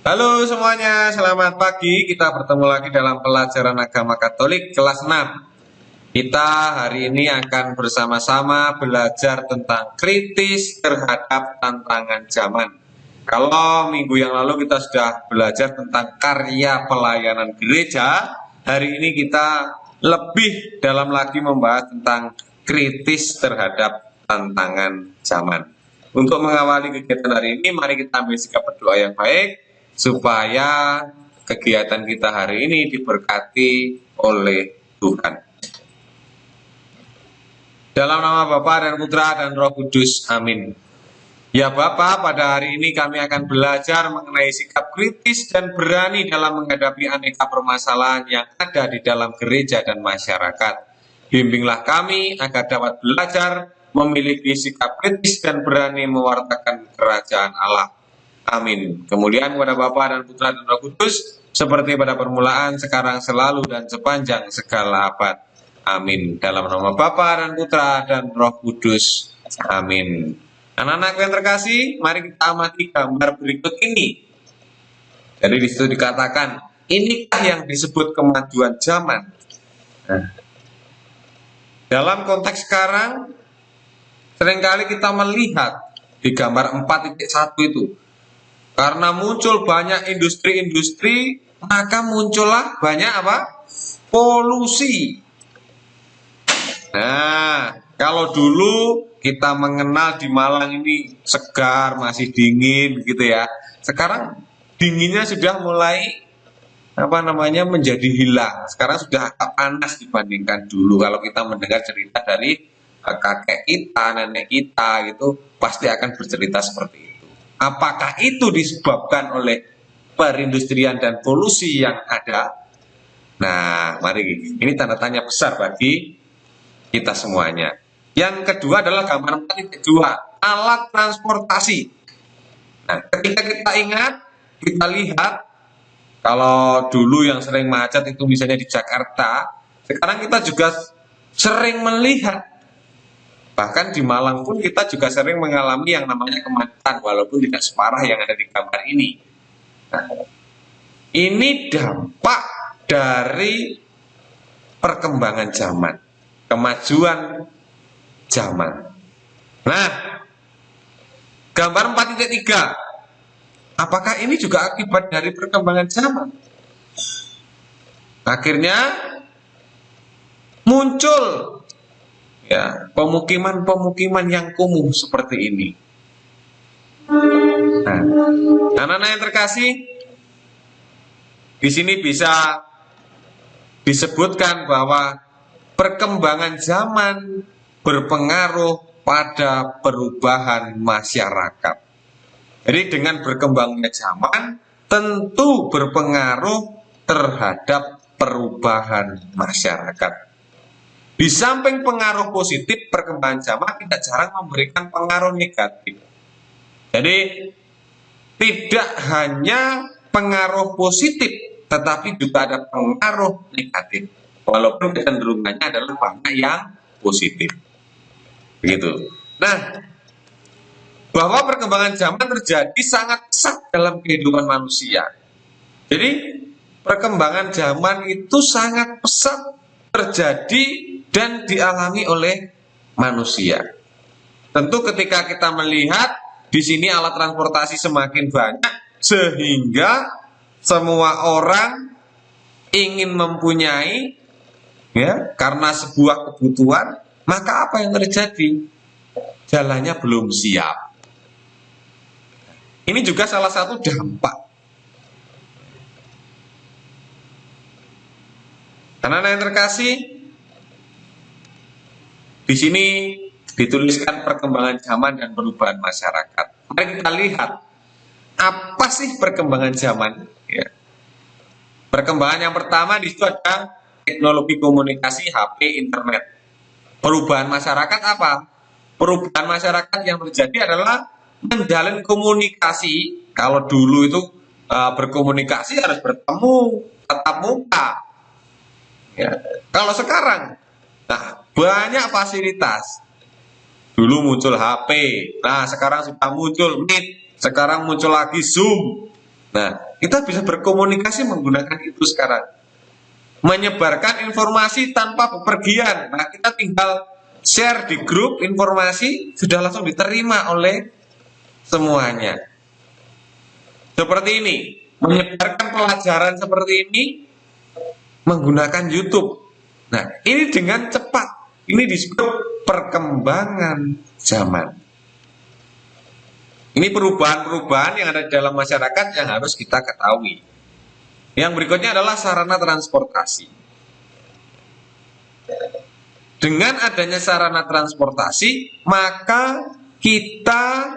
Halo semuanya, selamat pagi. Kita bertemu lagi dalam pelajaran agama Katolik kelas 6. Kita hari ini akan bersama-sama belajar tentang kritis terhadap tantangan zaman. Kalau minggu yang lalu kita sudah belajar tentang karya pelayanan gereja, hari ini kita lebih dalam lagi membahas tentang kritis terhadap tantangan zaman. Untuk mengawali kegiatan hari ini, mari kita ambil sikap berdoa yang baik, supaya kegiatan kita hari ini diberkati oleh Tuhan. Dalam nama Bapa dan Putra dan Roh Kudus, amin. Ya Bapa, pada hari ini kami akan belajar mengenai sikap kritis dan berani dalam menghadapi aneka permasalahan yang ada di dalam gereja dan masyarakat. Bimbinglah kami agar dapat belajar memiliki sikap kritis dan berani mewartakan kerajaan Allah. Amin. Kemudian kepada Bapa dan Putra dan Roh Kudus, seperti pada permulaan, sekarang, selalu, dan sepanjang segala abad. Amin. Dalam nama Bapa dan Putra dan Roh Kudus. Amin. Anak-anak yang terkasih, mari kita amati gambar berikut ini. Jadi di situ dikatakan, inikah yang disebut kemajuan zaman. Nah, dalam konteks sekarang, seringkali kita melihat di gambar 4.1 itu, karena muncul banyak industri-industri, maka muncullah banyak apa? Polusi. Nah, kalau dulu kita mengenal di Malang ini segar, masih dingin gitu ya. Sekarang dinginnya sudah mulai menjadi hilang. Sekarang sudah agak panas dibandingkan dulu. Kalau kita mendengar cerita dari kakek kita, nenek kita gitu, pasti akan bercerita seperti itu. Apakah itu disebabkan oleh perindustrian dan polusi yang ada? Nah, mari, ini tanda tanya besar bagi kita semuanya. Yang kedua adalah gambar 4.2, alat transportasi. Nah, ketika kita ingat, kita lihat, kalau dulu yang sering macet itu misalnya di Jakarta, sekarang kita juga sering melihat, bahkan di Malang pun kita juga sering mengalami yang namanya kemacetan, walaupun tidak separah yang ada di gambar ini. Nah, ini dampak dari perkembangan zaman, kemajuan zaman. Nah, gambar 4.3, apakah ini juga akibat dari perkembangan zaman? Akhirnya muncul ya pemukiman-pemukiman yang kumuh seperti ini. Nah, anak-anak yang terkasih, di sini bisa disebutkan bahwa perkembangan zaman berpengaruh pada perubahan masyarakat. Jadi dengan berkembangnya zaman tentu berpengaruh terhadap perubahan masyarakat. Di samping pengaruh positif, perkembangan zaman tidak jarang memberikan pengaruh negatif. Jadi tidak hanya pengaruh positif, tetapi juga ada pengaruh negatif. Walaupun kecenderungannya adalah banyak yang positif. Begitu. Nah, bahwa perkembangan zaman terjadi sangat pesat dalam kehidupan manusia. Jadi perkembangan zaman itu sangat pesat terjadi dan dialami oleh manusia. Tentu ketika kita melihat di sini alat transportasi semakin banyak, sehingga semua orang ingin mempunyai, ya, karena sebuah kebutuhan, maka apa yang terjadi? Jalannya belum siap. Ini juga salah satu dampak. Anak-anak yang terkasih, di sini dituliskan perkembangan zaman dan perubahan masyarakat. Mari kita lihat, apa sih perkembangan zaman? Ya. Perkembangan yang pertama di situ ada teknologi komunikasi, HP, internet. Perubahan masyarakat apa? Perubahan masyarakat yang terjadi adalah menjalin komunikasi. Kalau dulu itu berkomunikasi harus bertemu, tatap muka. Ya. Kalau sekarang, nah, banyak fasilitas. Dulu muncul HP, nah sekarang sudah muncul Meet, sekarang muncul lagi Zoom. Nah, kita bisa berkomunikasi menggunakan itu sekarang. Menyebarkan informasi tanpa bepergian. Nah, kita tinggal share di grup informasi, sudah langsung diterima oleh semuanya. Seperti ini, menyebarkan pelajaran seperti ini menggunakan YouTube. Nah, ini dengan cepat. Ini disebut perkembangan zaman. Ini perubahan-perubahan yang ada di dalam masyarakat yang harus kita ketahui. Yang berikutnya adalah sarana transportasi. Dengan adanya sarana transportasi, maka kita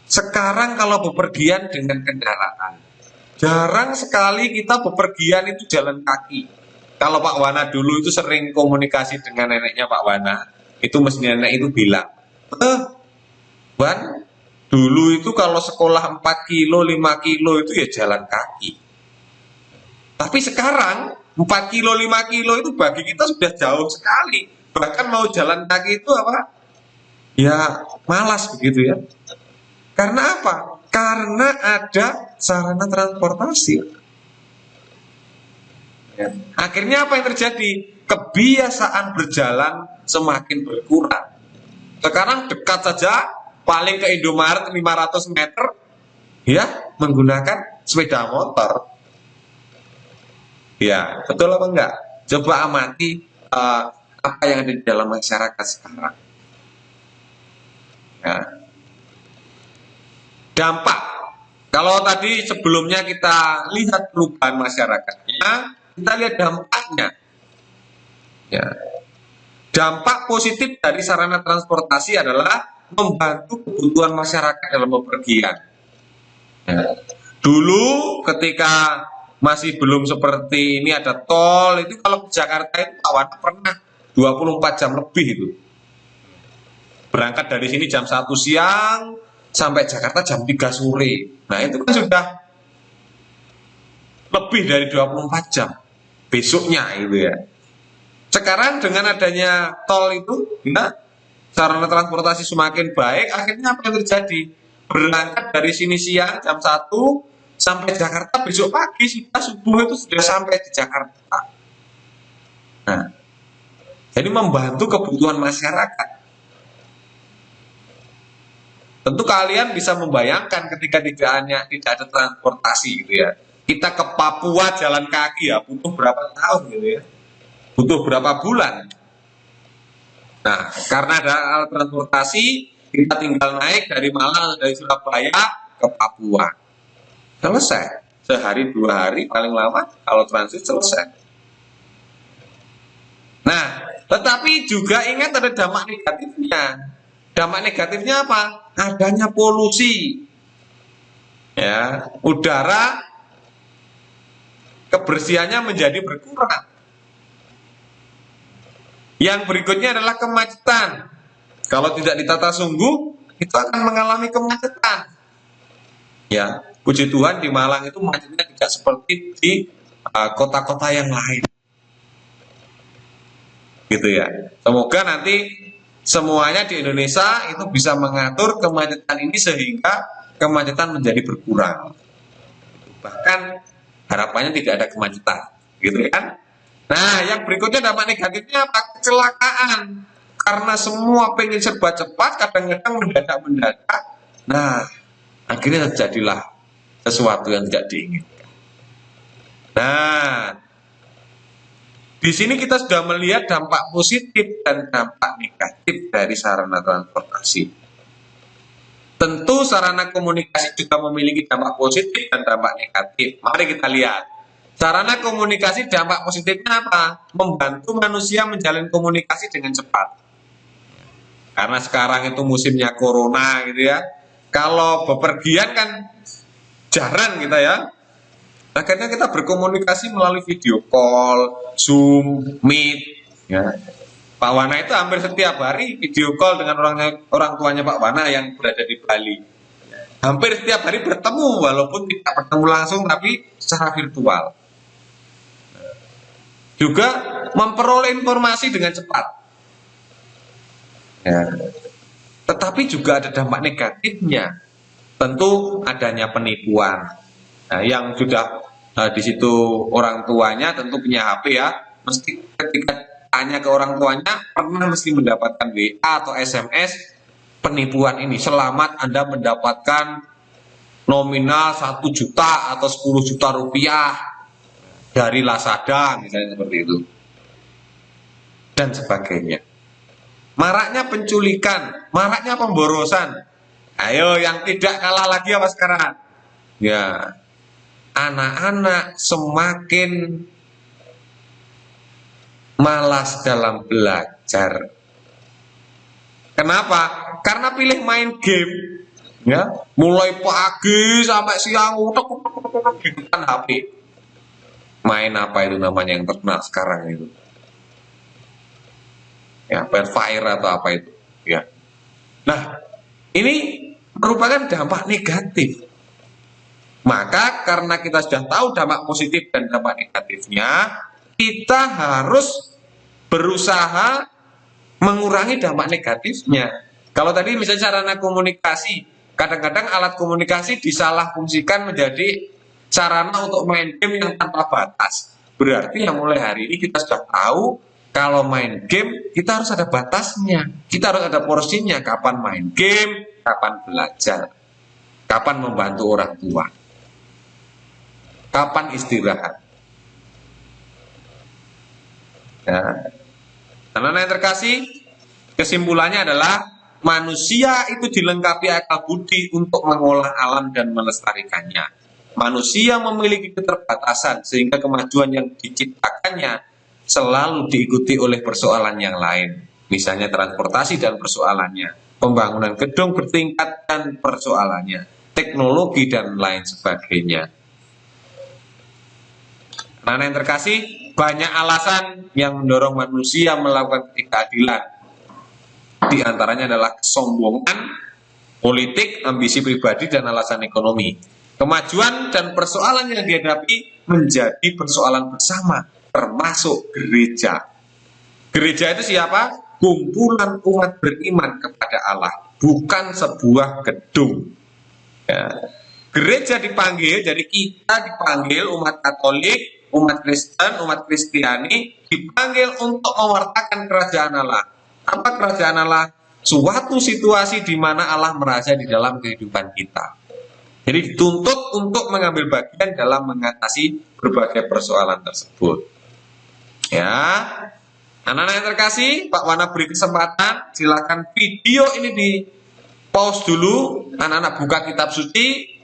sekarang kalau bepergian dengan kendaraan, jarang sekali kita bepergian itu jalan kaki. Kalau Pak Wana dulu itu sering komunikasi dengan neneknya Pak Wana, itu mesti nenek itu bilang, Wan, dulu itu kalau sekolah 4 kilo, 5 kilo itu ya jalan kaki. Tapi sekarang 4 kilo, 5 kilo itu bagi kita sudah jauh sekali. Bahkan mau jalan kaki itu apa? Ya malas begitu ya. Karena apa? Karena ada sarana transportasi. Ya. Akhirnya apa yang terjadi? Kebiasaan berjalan semakin berkurang. Sekarang dekat saja, paling ke Indomaret 500 meter, ya menggunakan sepeda motor. Ya, betul apa enggak? Coba amati apa yang ada di dalam masyarakat sekarang. Ya. Dampak. Kalau tadi sebelumnya kita lihat perubahan masyarakatnya, kita lihat dampaknya. Ya. Dampak positif dari sarana transportasi adalah membantu kebutuhan masyarakat dalam bepergian. Ya. Dulu ketika masih belum seperti ini ada tol, itu kalau ke Jakarta itu Pak Wana pernah 24 jam lebih itu. Berangkat dari sini jam 1 siang sampai Jakarta jam 3 sore. Nah, itu kan sudah lebih dari 24 jam besoknya itu ya. Sekarang dengan adanya tol itu, nah, sarana transportasi semakin baik, akhirnya apa yang terjadi? Berangkat dari sini siang jam 1 sampai Jakarta besok pagi sudah subuh itu sudah sampai di Jakarta. Nah, jadi membantu kebutuhan masyarakat. Tentu kalian bisa membayangkan ketika tidak ada transportasi gitu ya. Kita ke Papua jalan kaki ya butuh berapa tahun gitu ya. Butuh berapa bulan. Nah, karena ada alat transportasi, kita tinggal naik dari Malang, dari Surabaya ke Papua. Selesai. Sehari 2 hari paling lama kalau transit selesai. Nah, tetapi juga ingat ada dampak negatifnya. Dampak negatifnya apa? Adanya polusi. Ya, udara kebersihannya menjadi berkurang. Yang berikutnya adalah kemacetan. Kalau tidak ditata sungguh, itu akan mengalami kemacetan. Ya, puji Tuhan di Malang itu macetnya tidak seperti di kota-kota yang lain. Gitu ya. Semoga nanti semuanya di Indonesia itu bisa mengatur kemacetan ini sehingga kemacetan menjadi berkurang. Bahkan harapannya tidak ada kemacetan, gitu kan? Nah, yang berikutnya dampak negatifnya apa? Kecelakaan. Karena semua pengen serba cepat, kadang-kadang mendadak-mendadak. Nah, akhirnya terjadilah sesuatu yang tidak diinginkan. Nah, di sini kita sudah melihat dampak positif dan dampak negatif dari sarana transportasi. Tentu sarana komunikasi juga memiliki dampak positif dan dampak negatif. Mari kita lihat. Sarana komunikasi dampak positifnya apa? Membantu manusia menjalin komunikasi dengan cepat. Karena sekarang itu musimnya corona gitu ya. Kalau bepergian kan jarang kita ya. Akhirnya kita berkomunikasi melalui video call, Zoom, Meet. Ya. Pak Wana itu hampir setiap hari video call dengan orang tuanya Pak Wana yang berada di Bali. Hampir setiap hari bertemu, walaupun tidak bertemu langsung tapi secara virtual. Juga memperoleh informasi dengan cepat. Ya. Tetapi juga ada dampak negatifnya. Tentu adanya penipuan. Nah, yang sudah di situ orang tuanya tentu punya HP ya, mesti ketika tanya ke orang tuanya pernah mesti mendapatkan WA atau SMS penipuan ini. Selamat Anda mendapatkan nominal 1 juta atau 10 juta rupiah dari Lazada misalnya seperti itu dan sebagainya. Maraknya penculikan, maraknya pemborosan. Ayo yang tidak kalah lagi apa sekarang? Ya, anak-anak semakin malas dalam belajar. Kenapa? Karena pilih main game. Ya, mulai pagi sampai siang utek di depan HP. Main apa itu namanya yang terkenal sekarang itu? Ya, Free Fire atau apa itu? Ya. Nah, ini merupakan dampak negatif. Maka karena kita sudah tahu dampak positif dan dampak negatifnya, kita harus berusaha mengurangi dampak negatifnya. Kalau tadi misalnya sarana komunikasi, kadang-kadang alat komunikasi disalah fungsikan menjadi sarana untuk main game yang tanpa batas. Berarti yang mulai hari ini kita sudah tahu kalau main game kita harus ada batasnya. Kita harus ada porsinya, kapan main game, kapan belajar, kapan membantu orang tua, kapan istirahat. Ya. Karena yang terkasih, kesimpulannya adalah manusia itu dilengkapi akal budi untuk mengolah alam dan melestarikannya. Manusia memiliki keterbatasan sehingga kemajuan yang diciptakannya selalu diikuti oleh persoalan yang lain. Misalnya transportasi dan persoalannya, pembangunan gedung bertingkat dan persoalannya, teknologi dan lain sebagainya. Nah, yang terkasih, banyak alasan yang mendorong manusia melakukan ketidakadilan. Di antaranya adalah kesombongan, politik, ambisi pribadi, dan alasan ekonomi. Kemajuan dan persoalan yang dihadapi menjadi persoalan bersama, termasuk gereja. Gereja itu siapa? Kumpulan umat beriman kepada Allah, bukan sebuah gedung. Ya. Gereja dipanggil, jadi kita dipanggil umat Katolik, umat Kristen, umat Kristiani dipanggil untuk mewartakan kerajaan Allah. Apa kerajaan Allah? Suatu situasi di mana Allah merasa di dalam kehidupan kita. Jadi dituntut untuk mengambil bagian dalam mengatasi berbagai persoalan tersebut. Ya, anak-anak yang terkasih, Pak Wana beri kesempatan, silakan video ini di pause dulu. Anak-anak buka kitab suci,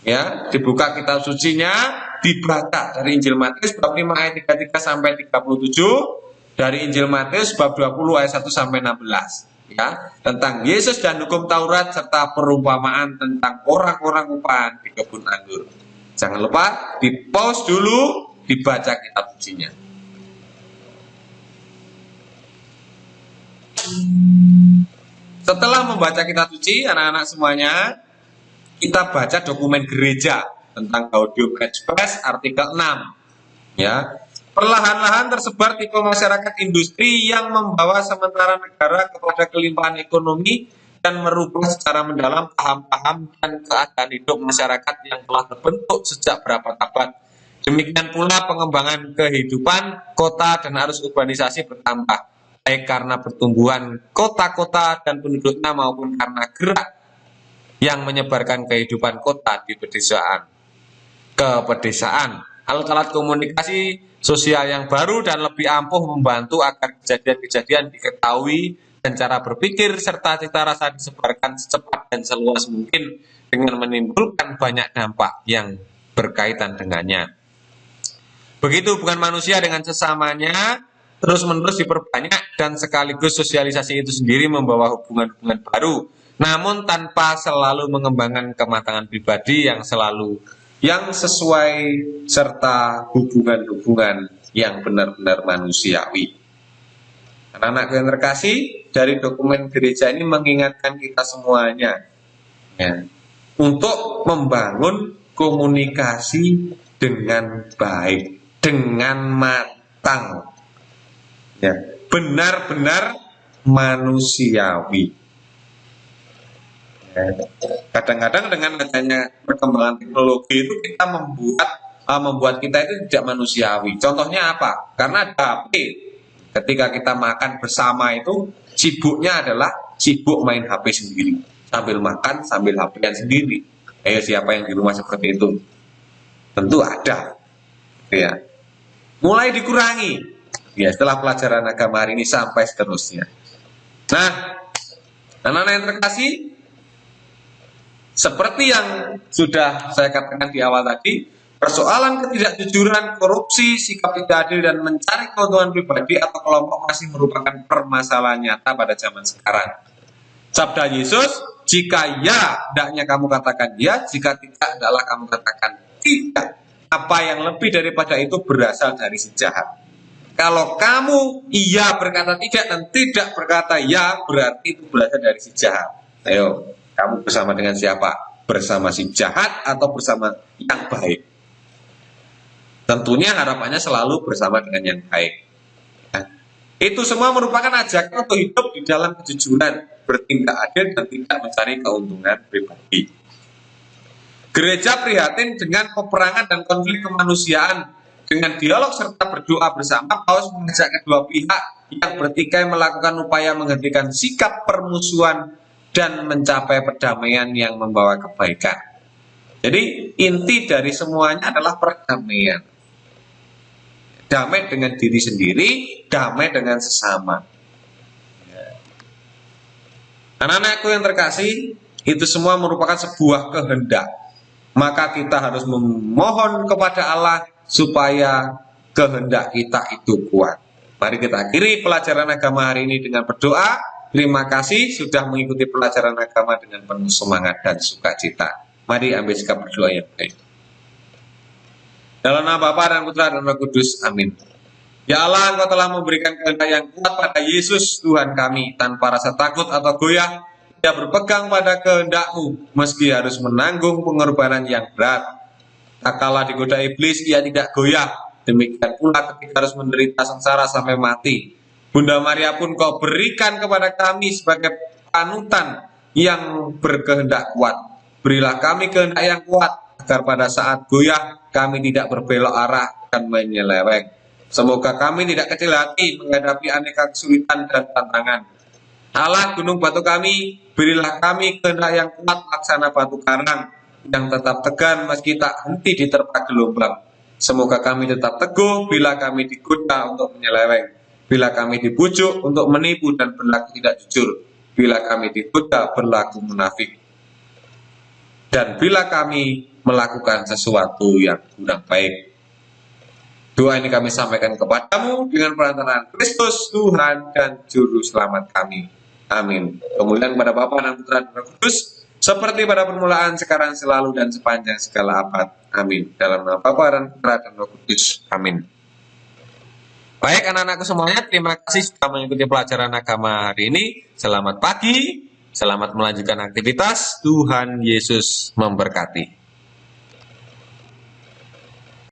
ya, dibuka kitab sucinya, dibaca dari Injil Matius bab 5 ayat 33 sampai 37, dari Injil Matius bab 20 ayat 1 sampai 16, ya, tentang Yesus dan hukum Taurat serta perumpamaan tentang orang-orang upahan di kebun anggur. Jangan lupa di pause dulu, dibaca kitab sucinya. Setelah membaca kitab suci, anak-anak semuanya, kita baca dokumen gereja tentang Gaudium et Spes artikel 6. Ya. Perlahan-lahan tersebar tipe masyarakat industri yang membawa sementara negara kepada kelimpahan ekonomi dan merubah secara mendalam paham-paham dan keadaan hidup masyarakat yang telah terbentuk sejak berapa abad. Demikian pula pengembangan kehidupan kota dan arus urbanisasi bertambah, baik karena pertumbuhan kota-kota dan penduduknya maupun karena gerak yang menyebarkan kehidupan kota di pedesaan. Ke pedesaan, alat-alat komunikasi sosial yang baru dan lebih ampuh membantu agar kejadian-kejadian diketahui dan cara berpikir serta cita rasa disebarkan secepat dan seluas mungkin dengan menimbulkan banyak dampak yang berkaitan dengannya. Begitu hubungan manusia dengan sesamanya terus-menerus diperbanyak dan sekaligus sosialisasi itu sendiri membawa hubungan-hubungan baru, namun tanpa selalu mengembangkan kematangan pribadi yang sesuai serta hubungan-hubungan yang benar-benar manusiawi. Anak-anak yang terkasih, dari dokumen gereja ini mengingatkan kita semuanya ya, untuk membangun komunikasi dengan baik, dengan matang, ya, benar-benar manusiawi. Kadang-kadang dengan adanya perkembangan teknologi itu kita membuat kita itu tidak manusiawi. Contohnya apa? Karena ada HP. Ketika kita makan bersama itu sibuknya adalah sibuk main HP sendiri. Sambil makan, sambil HP-an sendiri. Ayo siapa yang di rumah seperti itu? Tentu ada. Ya. Mulai dikurangi. Ya, setelah pelajaran agama hari ini sampai seterusnya. Nah, anak-anak yang terkasih, seperti yang sudah saya katakan di awal tadi, persoalan ketidakjujuran, korupsi, sikap tidak adil, dan mencari keuntungan pribadi atau kelompok masih merupakan permasalahan nyata pada zaman sekarang. Sabda Yesus, jika ya, hendaknya kamu katakan ya, jika tidak, hendaklah kamu katakan tidak. Apa yang lebih daripada itu berasal dari si jahat. Kalau kamu iya berkata tidak dan tidak berkata ya, berarti itu berasal dari si jahat. Ayo, kamu bersama dengan siapa? Bersama si jahat atau bersama yang baik? Tentunya harapannya selalu bersama dengan yang baik. Nah, itu semua merupakan ajakan untuk hidup di dalam kejujuran, bertindak adil dan tidak mencari keuntungan pribadi. Gereja prihatin dengan peperangan dan konflik kemanusiaan. Dengan dialog serta berdoa bersama, Paulus mengajak kedua pihak yang bertikai melakukan upaya menghentikan sikap permusuhan dan mencapai perdamaian yang membawa kebaikan. Jadi inti dari semuanya adalah perdamaian. Damai dengan diri sendiri, damai dengan sesama. Anak-anakku yang terkasih, itu semua merupakan sebuah kehendak. Maka kita harus memohon kepada Allah supaya kehendak kita itu kuat. Mari kita akhiri pelajaran agama hari ini dengan berdoa. Terima kasih sudah mengikuti pelajaran agama dengan penuh semangat dan sukacita. Mari ambil sikap berdoa yang baik. Dalam nama Bapa dan Putra dan Roh Kudus, amin. Ya Allah, Engkau telah memberikan kehendak yang kuat pada Yesus Tuhan kami, tanpa rasa takut atau goyah. Dia berpegang pada kehendak-Mu, meski harus menanggung pengorbanan yang berat. Tak kalah digoda iblis, ia tidak goyah. Demikian pula ketika harus menderita sengsara sampai mati. Bunda Maria pun Kau berikan kepada kami sebagai panutan yang berkehendak kuat. Berilah kami kehendak yang kuat, agar pada saat goyah kami tidak berbelok arah dan menyeleweng. Semoga kami tidak kecil hati menghadapi aneka kesulitan dan tantangan. Allah gunung batu kami, berilah kami kehendak yang kuat laksana batu karang yang tetap tegar meski tak henti diterpa gelombang. Semoga kami tetap teguh bila kami digoda untuk menyeleweng, bila kami dibujuk untuk menipu dan berlaku tidak jujur, bila kami digoda berlaku munafik, dan bila kami melakukan sesuatu yang kurang baik. Doa ini kami sampaikan kepadamu dengan perantaraan Kristus Tuhan dan Juru Selamat kami. Amin. Kemuliaan kepada Bapa dan Putra dan Roh Kudus, seperti pada permulaan, sekarang, selalu, dan sepanjang segala abad. Amin. Dalam nama Bapa dan Putra dan Roh Kudus. Amin. Baik anak-anakku semuanya, terima kasih sudah mengikuti pelajaran agama hari ini. Selamat pagi, selamat melanjutkan aktivitas. Tuhan Yesus memberkati.